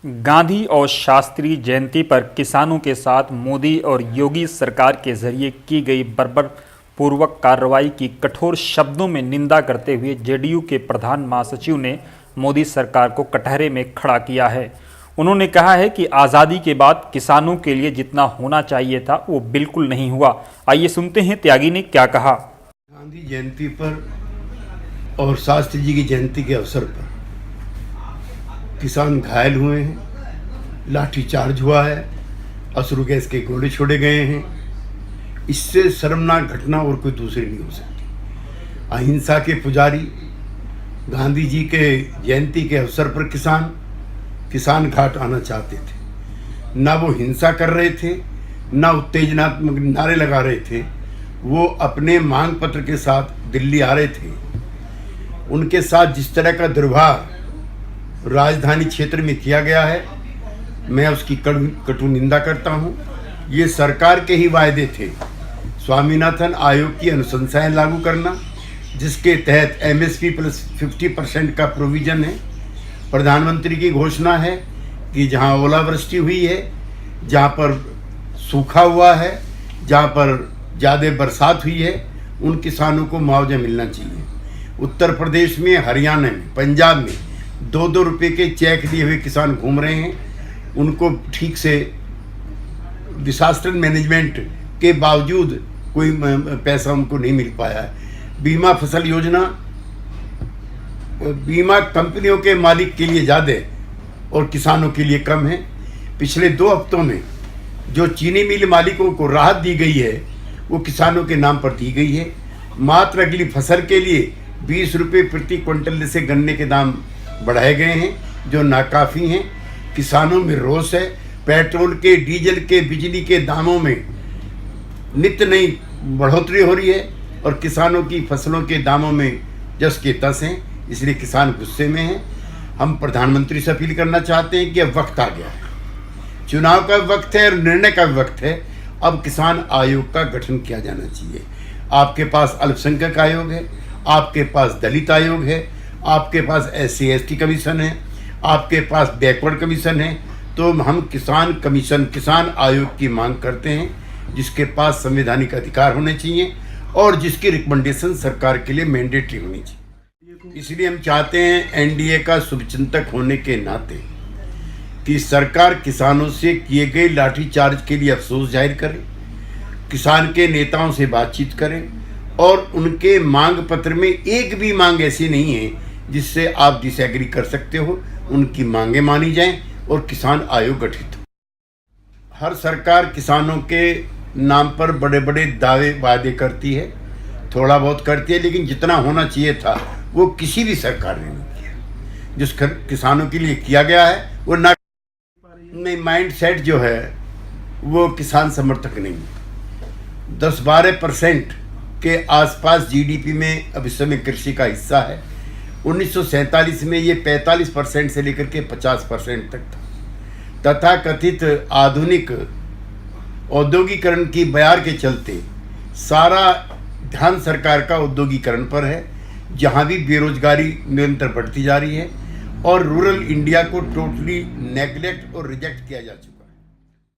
गांधी और शास्त्री जयंती पर किसानों के साथ मोदी और योगी सरकार के जरिए की गई बर्बरपूर्वक कार्रवाई की कठोर शब्दों में निंदा करते हुए जेडीयू के प्रधान महासचिव ने मोदी सरकार को कटहरे में खड़ा किया है। उन्होंने कहा है कि आज़ादी के बाद किसानों के लिए जितना होना चाहिए था वो बिल्कुल नहीं हुआ। आइए सुनते हैं त्यागी ने क्या कहा। गांधी जयंती पर और शास्त्री जी की जयंती के अवसर पर किसान घायल हुए हैं, लाठीचार्ज हुआ है, अश्रु गैस के गोले छोड़े गए हैं। इससे शर्मनाक घटना और कोई दूसरी नहीं हो सकती। अहिंसा के पुजारी गांधी जी के जयंती के अवसर पर किसान घाट आना चाहते थे। ना वो हिंसा कर रहे थे, ना उत्तेजनात्मक नारे लगा रहे थे। वो अपने मांग पत्र के साथ दिल्ली आ रहे थे। उनके साथ जिस तरह का दुर्व्यवहार राजधानी क्षेत्र में किया गया है, मैं उसकी कटु निंदा करता हूं। ये सरकार के ही वायदे थे। स्वामीनाथन आयोग की अनुशंसाएं लागू करना, जिसके तहत एमएसपी प्लस 50% का प्रोविजन है। प्रधानमंत्री की घोषणा है कि जहां ओलावृष्टि हुई है, जहां पर सूखा हुआ है, जहां पर ज़्यादा बरसात हुई है, उन किसानों को मुआवजा मिलना चाहिए। उत्तर प्रदेश में, हरियाणा में, पंजाब में 2-2 रुपये के चेक लिए हुए किसान घूम रहे हैं। उनको ठीक से डिसास्टर मैनेजमेंट के बावजूद कोई पैसा उनको नहीं मिल पाया है। बीमा फसल योजना बीमा कंपनियों के मालिक के लिए ज़्यादा और किसानों के लिए कम है। पिछले 2 हफ्तों में जो चीनी मिल मालिकों को राहत दी गई है, वो किसानों के नाम पर दी गई है। मात्र अगली फसल के लिए 20 रुपये प्रति क्विंटल से गन्ने के दाम बढ़ाए गए हैं, जो नाकाफ़ी हैं। किसानों में रोष है। पेट्रोल के, डीजल के, बिजली के दामों में नित्य नई बढ़ोतरी हो रही है और किसानों की फसलों के दामों में जस के तस हैं। इसलिए किसान गुस्से में हैं। हम प्रधानमंत्री से अपील करना चाहते हैं कि अब वक्त आ गया है। चुनाव का वक्त है और निर्णय का वक्त है। अब किसान आयोग का गठन किया जाना चाहिए। आपके पास अल्पसंख्यक आयोग है, आपके पास दलित आयोग है, आपके पास SC/ST कमीशन है, आपके पास बैकवर्ड कमीशन है। तो हम किसान कमीशन, किसान आयोग की मांग करते हैं, जिसके पास संवैधानिक अधिकार होने चाहिए और जिसकी रिकमेंडेशन सरकार के लिए मैंडेटरी होनी चाहिए। इसलिए हम चाहते हैं एनडीए का शुभचिंतक होने के नाते कि सरकार किसानों से किए गए लाठीचार्ज के लिए अफसोस जाहिर करे, किसान के नेताओं से बातचीत करें और उनके मांग पत्र में एक भी मांग ऐसी नहीं है जिससे आप डिसएग्री कर सकते हो। उनकी मांगें मानी जाएं और किसान आयोग गठित हो। हर सरकार किसानों के नाम पर बड़े बड़े दावे वादे करती है, थोड़ा बहुत करती है, लेकिन जितना होना चाहिए था वो किसी भी सरकार ने नहीं किया। जिस किसानों के लिए किया गया है वो ना माइंड सेट जो है वो किसान समर्थक नहीं है। 10-12% के आसपास जीडीपी में अब इस समय कृषि का हिस्सा है। 1947 में ये 45% से लेकर के 50% तक था। तथाकथित आधुनिक औद्योगिकरण की बयार के चलते सारा ध्यान सरकार का औद्योगिकरण पर है, जहाँ भी बेरोजगारी निरंतर बढ़ती जा रही है और रूरल इंडिया को टोटली नेग्लेक्ट और रिजेक्ट किया जा चुका है।